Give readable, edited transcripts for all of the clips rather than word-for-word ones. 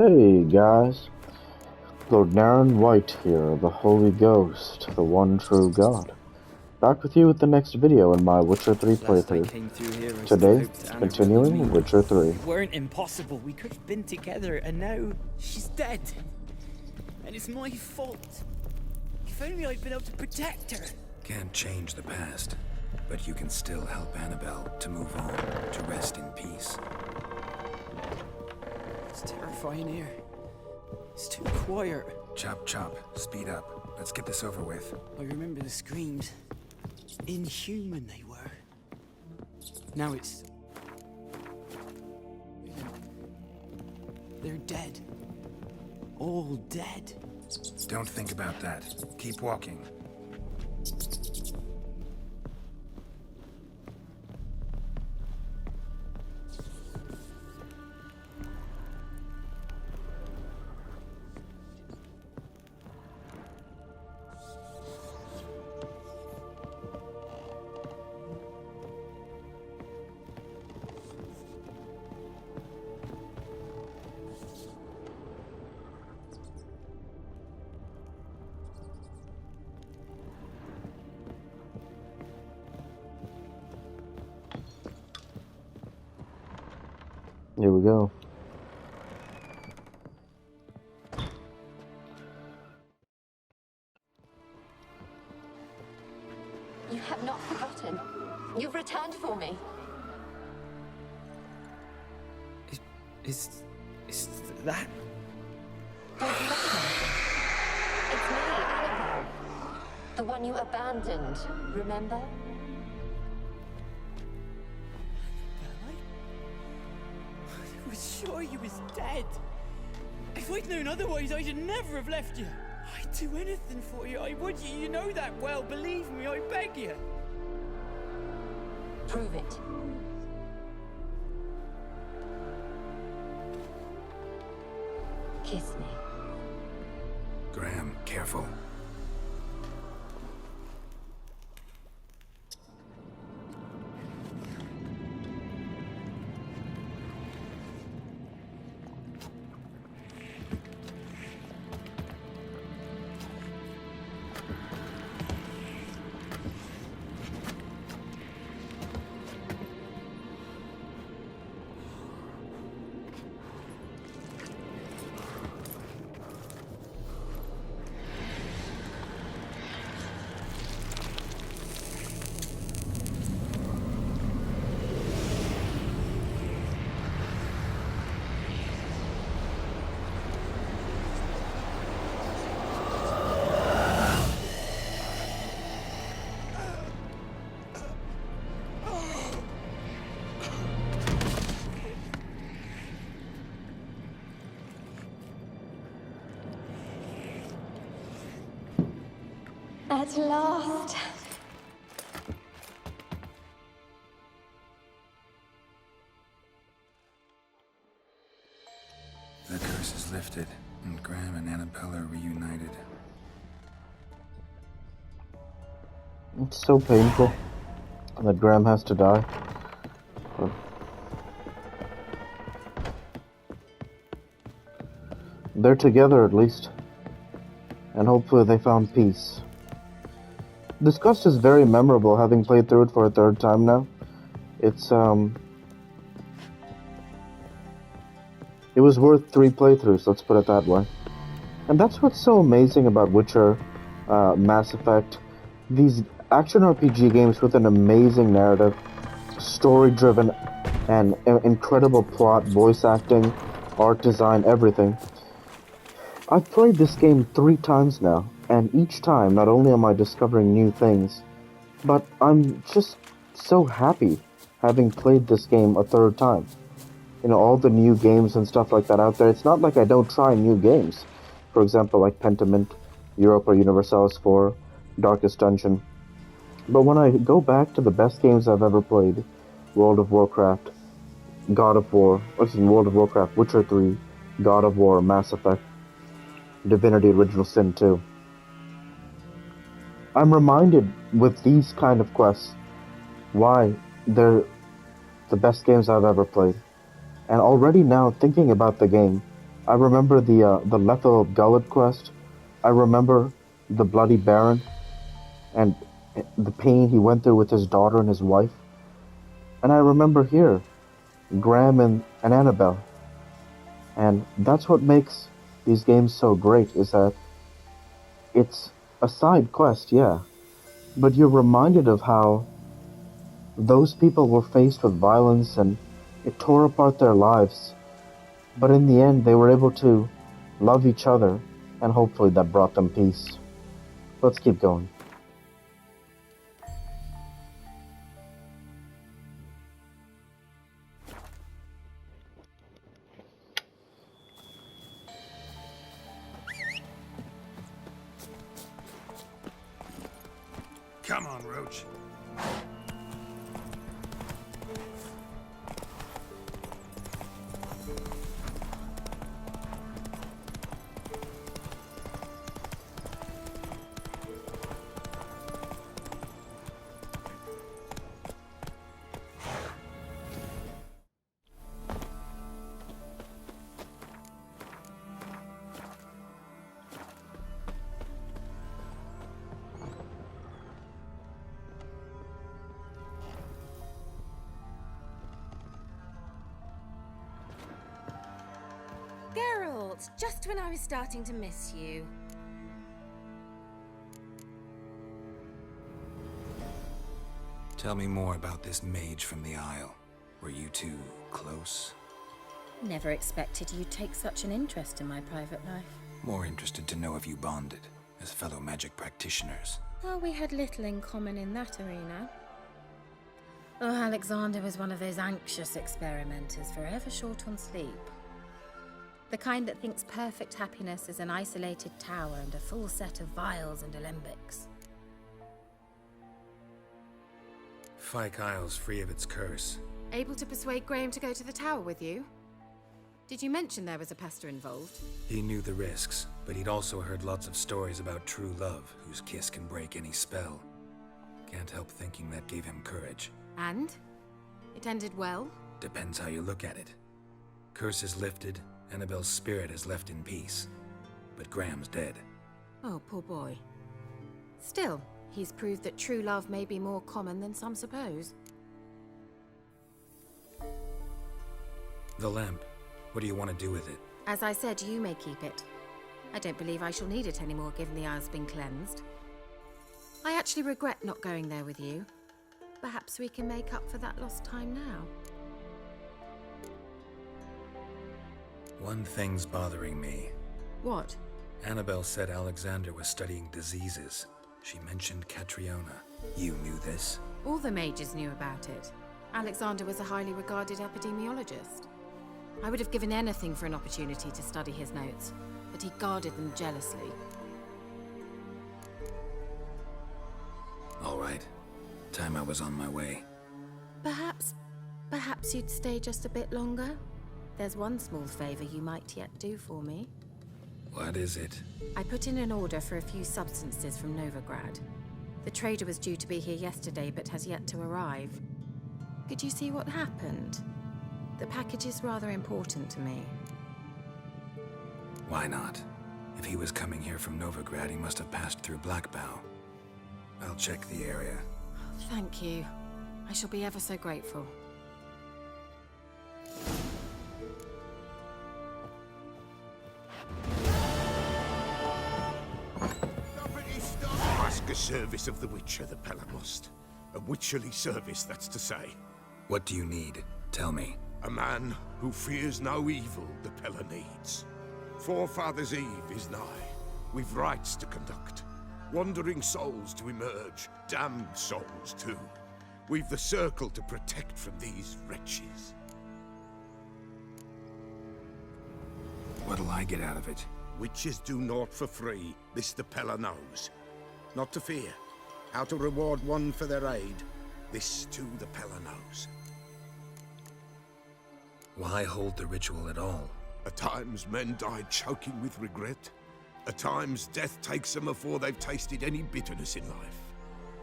Hey guys, Lord Naren White here, the Holy Ghost, the one true God. Back with you with the next video in my Witcher 3 Last I playthrough. came through here, I still Today, hoped Annabelle would continuing leave. Witcher 3. It weren't impossible. We could have been together, and now she's dead. And it's my fault. If only I'd been able to protect her. Can't change the past, but you can still help Annabelle to move on, to rest in peace. It's terrifying here. It's too quiet. Chop, chop. Speed up. Let's get this over with. I remember the screams. Inhuman they were. Now it's... They're dead. All dead. Don't think about that. Keep walking. Here we go. You have not forgotten. You've returned for me. Is that... Don't listen. It's me, Annabelle. The one you abandoned, remember? I was sure you was dead. If I'd known otherwise, I'd never have left you. I'd do anything for you. I would. You know that well. Believe me, I beg you. Prove it. Kiss me. Graham, careful. At last. The curse is lifted, and Graham and Annabelle are reunited. It's so painful that Graham has to die. They're together at least. And hopefully they found peace. This quest is very memorable, having played through it for a third time now. It was worth 3 playthroughs, let's put it that way. And that's what's so amazing about Witcher, Mass Effect, these action RPG games with an amazing narrative, story-driven, and incredible plot, voice acting, art design, everything. I've played this game 3 times now, and each time not only am I discovering new things, but I'm just so happy having played this game a 3rd time. You know, all the new games and stuff like that out there, it's not like I don't try new games. For example, like Pentiment, Europa Universalis 4, Darkest Dungeon. But when I go back to the best games I've ever played, World of Warcraft, World of Warcraft, Witcher 3, God of War, Mass Effect, Divinity Original Sin 2. I'm reminded with these kind of quests why they're the best games I've ever played. And already now, thinking about the game, I remember the Lethal Gullet quest. I remember the Bloody Baron and the pain he went through with his daughter and his wife. And I remember here, Graham and Annabelle. And that's what makes these games so great, is that it's a side quest, yeah, but you're reminded of how those people were faced with violence and it tore apart their lives. But in the end, they were able to love each other, and hopefully that brought them peace. Let's keep going. Come on, Roach. Geralt, just when I was starting to miss you. Tell me more about this mage from the Isle. Were you two close? Never expected you'd take such an interest in my private life. More interested to know if you bonded as fellow magic practitioners. Well, we had little in common in that arena. Oh, Alexander was one of those anxious experimenters, forever short on sleep. The kind that thinks perfect happiness is an isolated tower and a full set of vials and alembics. Fyke Isle's free of its curse. Able to persuade Graham to go to the tower with you? Did you mention there was a pester involved? He knew the risks, but he'd also heard lots of stories about true love, whose kiss can break any spell. Can't help thinking that gave him courage. And? It ended well? Depends how you look at it. Curse is lifted, Annabelle's spirit is left in peace. But Graham's dead. Oh, poor boy. Still, he's proved that true love may be more common than some suppose. The lamp. What do you want to do with it? As I said, you may keep it. I don't believe I shall need it anymore, given the Isle's been cleansed. I actually regret not going there with you. Perhaps we can make up for that lost time now. One thing's bothering me. What? Annabelle said Alexander was studying diseases. She mentioned Catriona. You knew this? All the mages knew about it. Alexander was a highly regarded epidemiologist. I would have given anything for an opportunity to study his notes, but he guarded them jealously. All right. Time I was on my way. Perhaps you'd stay just a bit longer? There's one small favor you might yet do for me. What is it? I put in an order for a few substances from Novigrad. The trader was due to be here yesterday, but has yet to arrive. Could you see what happened? The package is rather important to me. Why not? If he was coming here from Novigrad, he must have passed through Blackbow. I'll check the area. Thank you. I shall be ever so grateful. Ask a service of the Witcher, the Pella must. A witcherly service, that's to say. What do you need? Tell me. A man who fears no evil the Pella needs. Forefathers' Eve is nigh. We've rites to conduct. Wandering souls to emerge. Damned souls, too. We've the circle to protect from these wretches. What'll I get out of it? Witches do naught for free. This the Pella knows. Not to fear. How to reward one for their aid. This too the Pella knows. Why hold the ritual at all? At times men die choking with regret. At times death takes them before they've tasted any bitterness in life.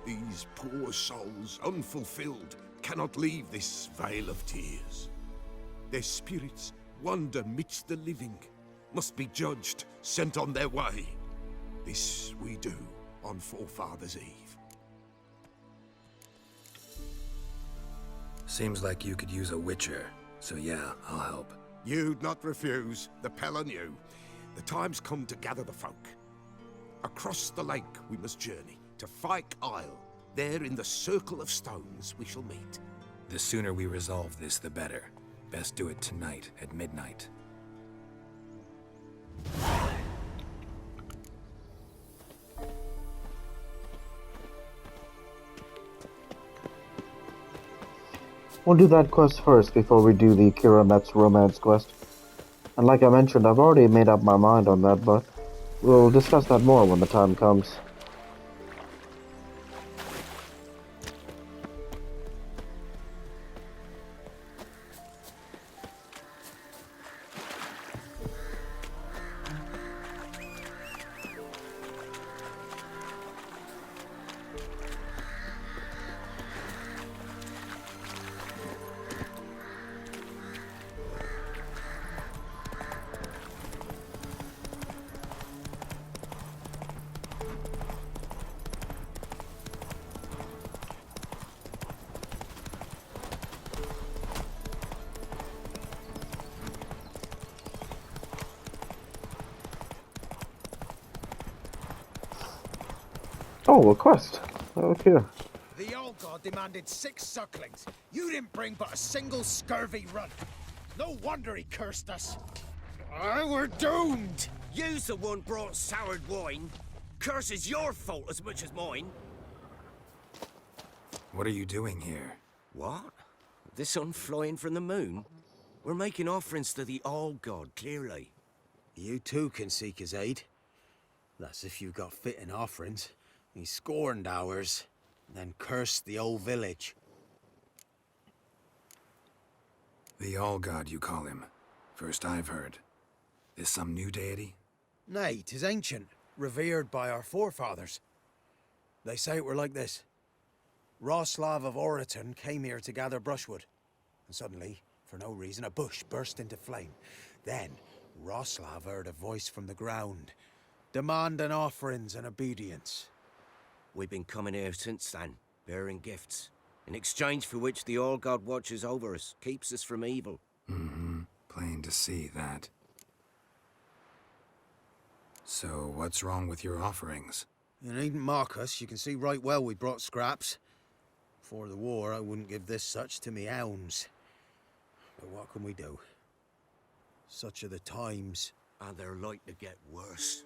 These poor souls, unfulfilled, cannot leave this vale of tears. Their spirits wander midst the living, must be judged, sent on their way. This we do on Forefathers' Eve. Seems like you could use a witcher, so yeah, I'll help. You'd not refuse, the Pella knew. The time's come to gather the folk. Across the lake we must journey, to Fyke Isle. There in the circle of stones we shall meet. The sooner we resolve this, the better. Best do it tonight at midnight. We'll do that quest first before we do the Kira Met's romance quest. And like I mentioned, I've already made up my mind on that, but we'll discuss that more when the time comes. Oh, a quest. Look here. The old god demanded 6 sucklings. You didn't bring but a single scurvy runt. No wonder he cursed us. We're doomed! You's the one brought soured wine. Curse is your fault as much as mine. What are you doing here? What? The sun flying from the moon? We're making offerings to the all-god, clearly. You too can seek his aid. That's if you got fitting offerings. He scorned ours, then cursed the old village. The All-God, you call him. First I've heard. Is some new deity? Nay, 'tis ancient, revered by our forefathers. They say it were like this. Roslav of Oriton came here to gather brushwood, and suddenly, for no reason, a bush burst into flame. Then, Roslav heard a voice from the ground, demanding offerings and obedience. We've been coming here since then, bearing gifts, in exchange for which the all-god watches over us, keeps us from evil. Mm-hmm. Plain to see that. So, what's wrong with your offerings? You needn't mock us. You can see right well we brought scraps. Before the war, I wouldn't give this such to me hounds. But what can we do? Such are the times. And they're like to get worse.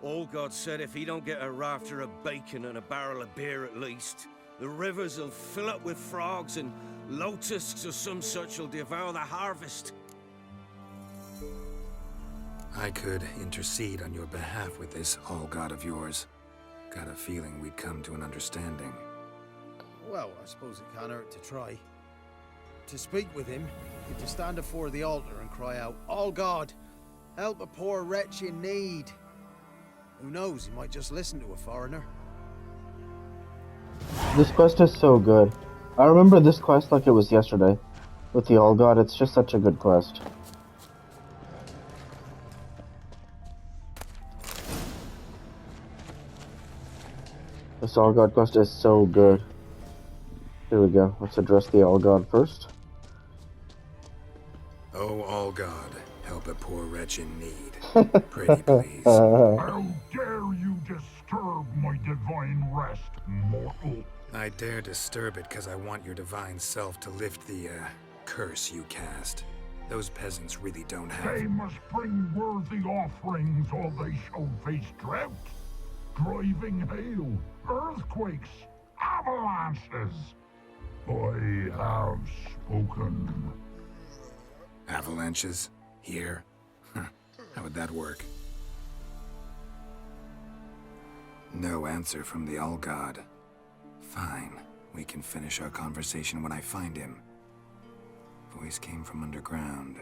All-God said if he don't get a rafter of bacon and a barrel of beer at least, the rivers will fill up with frogs and locusts or some such will devour the harvest. I could intercede on your behalf with this All-God of yours. Got a feeling we'd come to an understanding. Well, I suppose it can't hurt to try. To speak with him, you to stand before the altar and cry out, "All God, help a poor wretch in need." Who knows, he might just listen to a foreigner. This quest is so good. I remember this quest like it was yesterday. With the All God, it's just such a good quest. This All God quest is so good. Here we go. Let's address the All God first. Oh, All-God, help a poor wretch in need. Pretty please. How dare you disturb my divine rest, mortal? I dare disturb it because I want your divine self to lift the, curse you cast. Those peasants really don't have... They must bring worthy offerings or they shall face drought, driving hail, earthquakes, avalanches. I have spoken. Avalanches? Here? How would that work? No answer from the All-God. Fine. We can finish our conversation when I find him. Voice came from underground.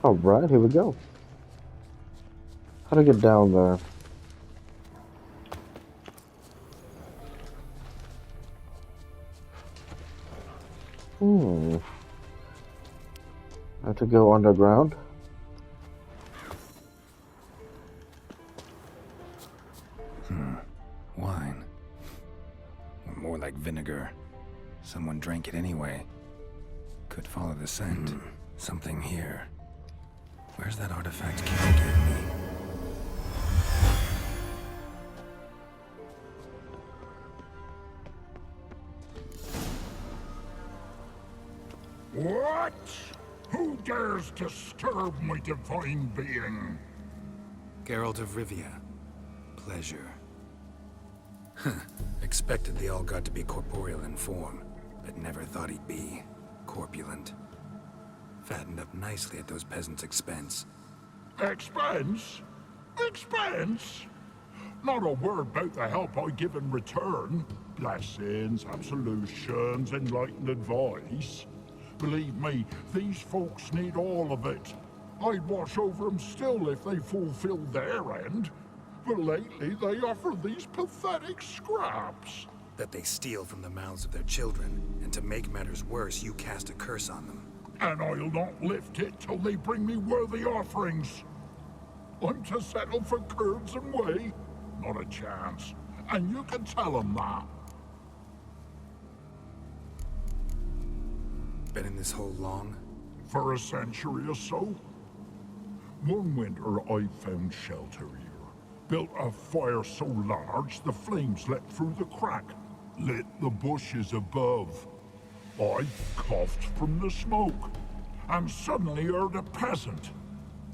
Alright, here we go. How to get down there? I have to go underground. Wine. Or more like vinegar. Someone drank it anyway. Could follow the scent. Something here. Where's that artifact Kira gave me? What? Who dares disturb my divine being? Geralt of Rivia. Pleasure. Expected the All-God to be corporeal in form, but never thought he'd be corpulent. Fattened up nicely at those peasants' expense. Expense? Expense? Not a word about the help I give in return. Blessings, absolutions, enlightened advice. Believe me, these folks need all of it. I'd watch over them still if they fulfilled their end. But lately they offer these pathetic scraps. That they steal from the mouths of their children, and to make matters worse, you cast a curse on them. And I'll not lift it till they bring me worthy offerings. I'm to settle for curds and whey? Not a chance. And you can tell them that. Been in this hole long? For a century or so. One winter I found shelter here. Built a fire so large the flames leapt through the crack, lit the bushes above. I coughed from the smoke, and suddenly heard a peasant.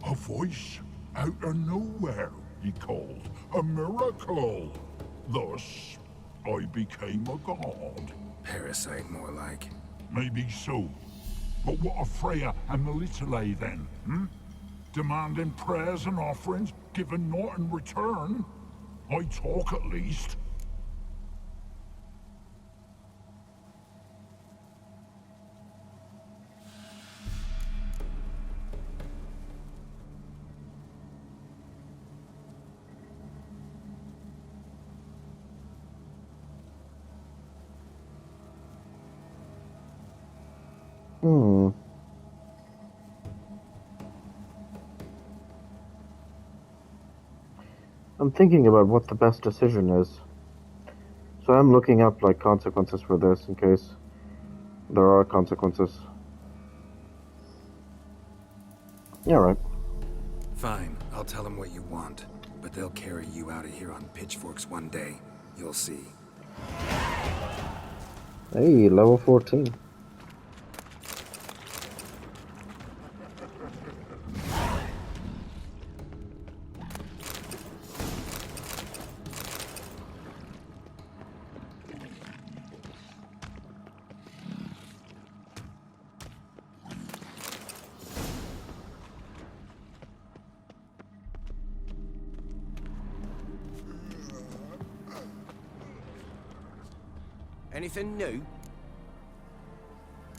A voice out of nowhere, he called. A miracle. Thus, I became a god. Parasite, more like. Maybe so. But what of Freya and Melitele then, Demanding prayers and offerings, given naught in return? I talk at least. I'm thinking about what the best decision is. So I'm looking up like consequences for this in case there are consequences. Yeah, right. Fine, I'll tell them what you want. But they'll carry you out of here on pitchforks one day. You'll see. Hey, level 14. Anything new?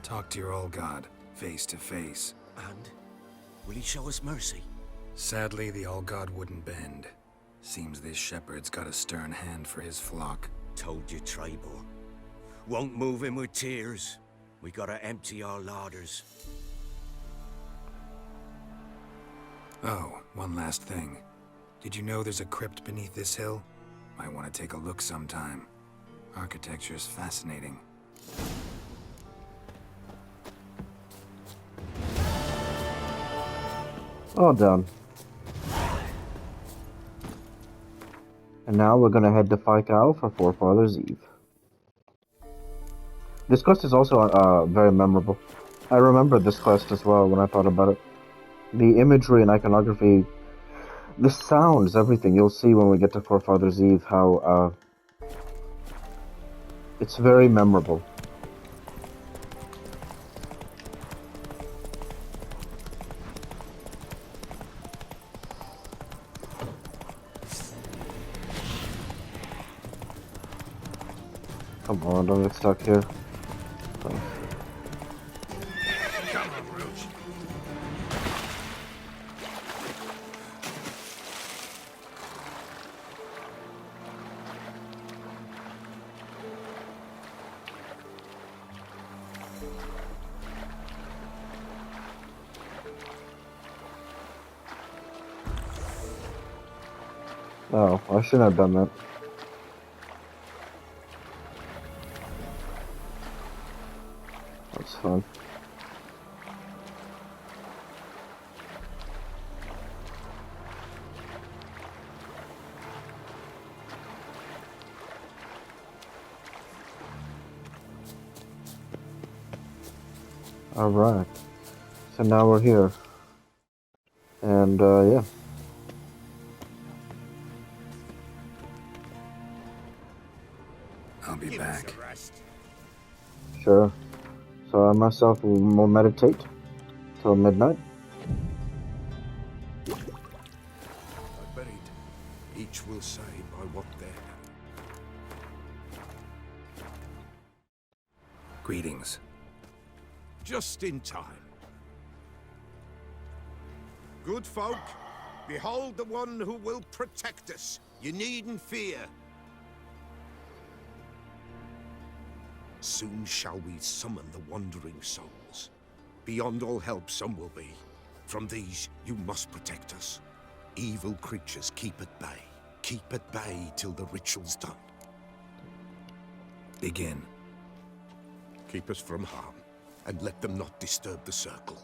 Talk to your All-God, face to face. And? Will he show us mercy? Sadly, the All-God wouldn't bend. Seems this shepherd's got a stern hand for his flock. Told you, Tribal. Won't move him with tears. We gotta empty our larders. Oh, one last thing. Did you know there's a crypt beneath this hill? Might want to take a look sometime. Architecture's fascinating. All done. And now we're gonna head to Fikal for Forefathers Eve. This quest is also very memorable. I remember this quest as well when I thought about it. The imagery and iconography, the sounds, everything. You'll see when we get to Forefathers Eve how it's very memorable. Come on, don't get stuck here. Thanks. Come on, Bruce. Oh, I shouldn't have done that. That's fun. Alright. So now we're here. And, yeah. I'll be back. Sure. So I myself will meditate till midnight. I buried. Each will say by what then. Greetings. Just in time. Good folk, behold the one who will protect us. You needn't fear. Soon shall we summon the wandering souls. Beyond all help some will be. From these you must protect us. Evil creatures keep at bay. Keep at bay till the ritual's done. Begin. Keep us from harm, and let them not disturb the circle.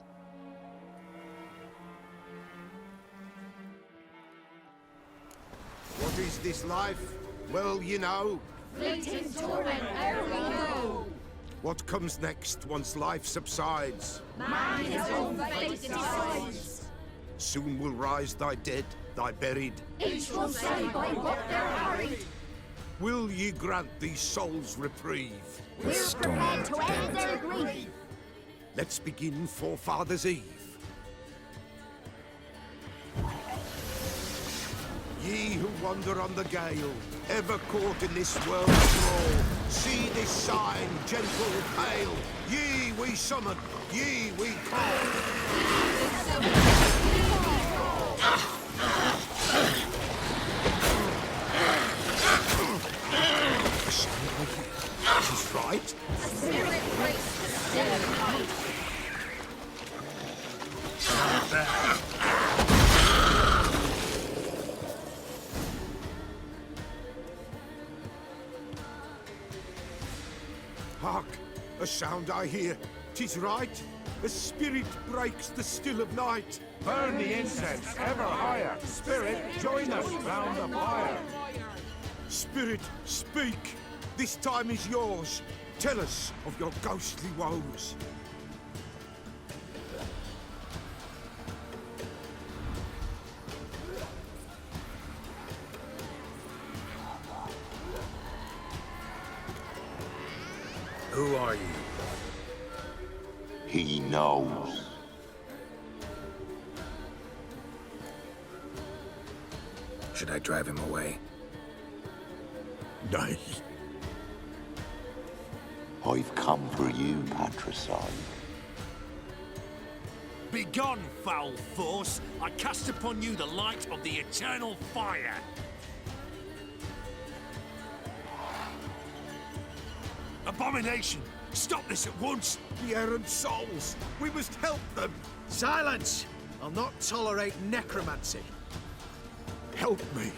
What is this life? Well, you know. Fleeting torment, ere we go. What comes next once life subsides? Man his own fate decides. Soon will rise thy dead, thy buried. Each will say by what they're harried. Will ye grant these souls reprieve? The storm To end their grief. Let's begin Forefathers' Eve. Ye who wander on the gale, ever caught in this world's thrall, see this sign, gentle, pale. Ye we summon, ye we call. The sound I hear, this is right. Spirit breaks the dead night. Hark! A sound I hear. 'Tis right. A spirit breaks the still of night. Burn the incense ever higher. Spirit, join us round the fire. Spirit, speak. This time is yours. Tell us of your ghostly woes. Who are you? He knows. Should I drive him away? Nay. I've come for you, patricide. Begone, foul force! I cast upon you the light of the eternal fire! Abomination! Stop this at once! The errant souls. We must help them. Silence! I'll not tolerate necromancy. Help me.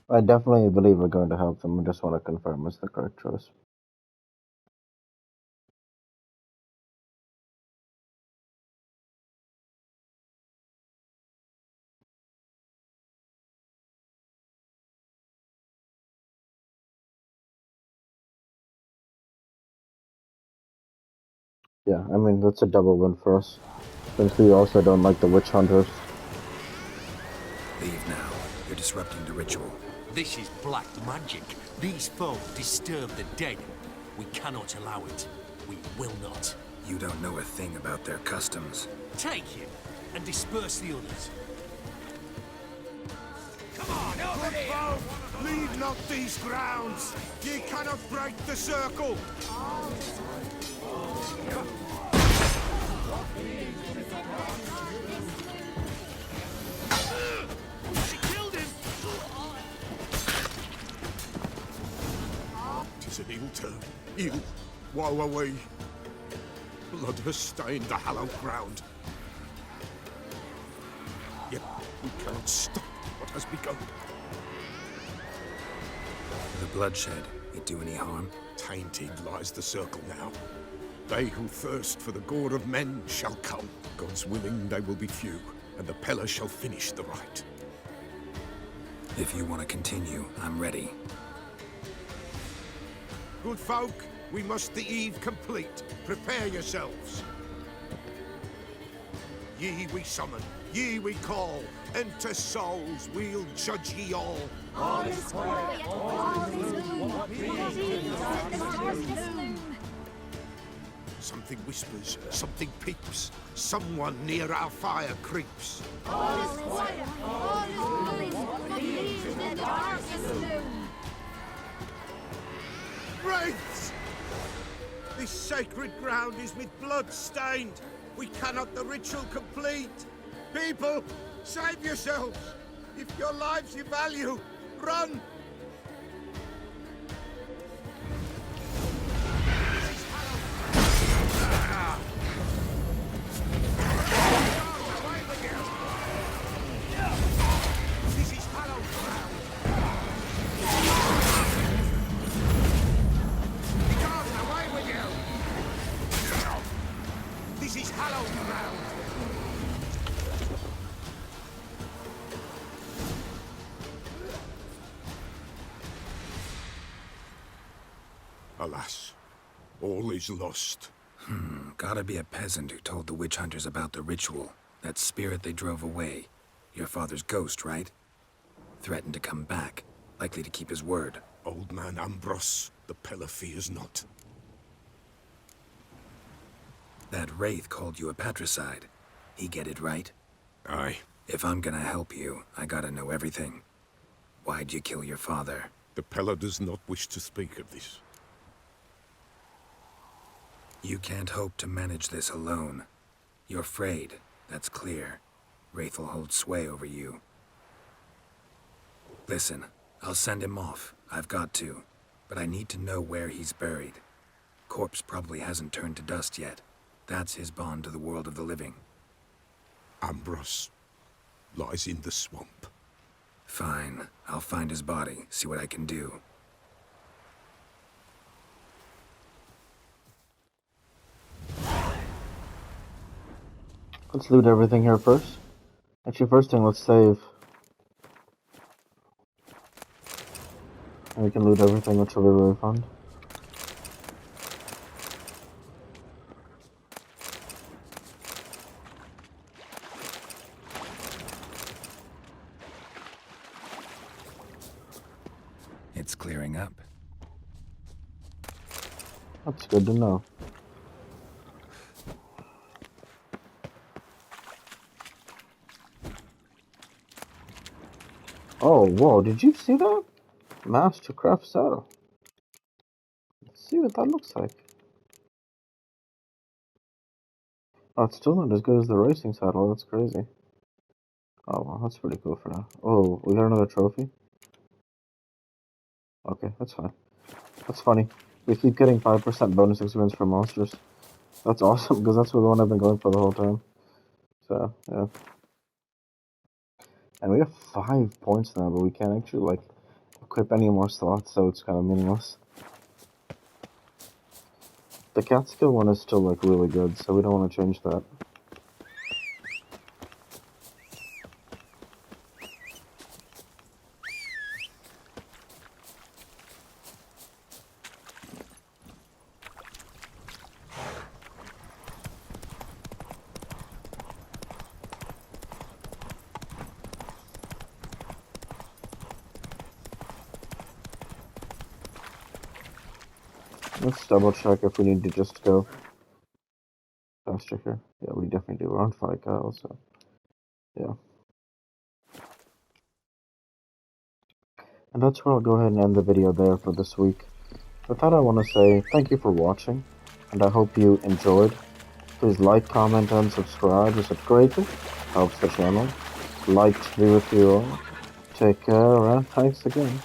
I definitely believe we're going to help them. I just want to confirm it's the correct choice. Yeah, I mean, that's a double win for us. Since we also don't like the witch hunters. Leave now. You're disrupting the ritual. This is black magic. These folk disturb the dead. We cannot allow it. We will not. You don't know a thing about their customs. Take him and disperse the others. Come on, over here! Leave not these grounds. Ye cannot break the circle. She killed him! 'Tis an ill turn. Ill. Woe away. Blood has stained the hallowed ground. We cannot stop what has begun. The bloodshed, it do any harm? Tainted lies the circle now. They who thirst for the gore of men shall come. God's willing, they will be few, and the Pella shall finish the rite. If you want to continue, I'm ready. Good folk, we must the eve complete. Prepare yourselves. Ye we summon, ye we call. Enter souls, we'll judge ye all. All is quiet, all is moon. Something whispers, something peeps. Someone near our fire creeps. All is quiet, all is moon. The darkest moon. Wraiths! This sacred ground is with blood stained. We cannot the ritual complete. People, save yourselves. If your lives you value, run! Alas, all is lost. Gotta be a peasant who told the witch hunters about the ritual. That spirit they drove away. Your father's ghost, right? Threatened to come back. Likely to keep his word. Old man Ambros, the Pella fears not. That wraith called you a patricide. He get it right? Aye. If I'm gonna help you, I gotta know everything. Why'd you kill your father? The Pella does not wish to speak of this. You can't hope to manage this alone. You're afraid, that's clear. Wraith will hold sway over you. Listen, I'll send him off. I've got to. But I need to know where he's buried. Corpse probably hasn't turned to dust yet. That's his bond to the world of the living. Ambros lies in the swamp. Fine. I'll find his body, see what I can do. Let's loot everything here first. Actually, first thing, let's save. And we can loot everything, which will be really fun. It's clearing up. That's good to know. Oh, whoa, did you see that? Mastercraft saddle. Let's see what that looks like. Oh, it's still not as good as the racing saddle, that's crazy. Oh, well, that's pretty cool for now. Oh, we got another trophy? Okay, that's fine. That's funny. We keep getting 5% bonus experience for monsters. That's awesome, because that's the one I've been going for the whole time. So, yeah. And we have 5 points now, but we can't actually, like, equip any more slots, so it's kind of meaningless. The cat skill one is still, like, really good, so we don't want to change that. Let's double check if we need to just go faster here. Yeah, we definitely do. We're on 5 cows, so yeah. And that's where I'll go ahead and end the video there for this week. With that, I want to say thank you for watching, and I hope you enjoyed. Please like, comment, and subscribe. It's greatly helps the channel. Like to be with you all. Take care, and thanks again.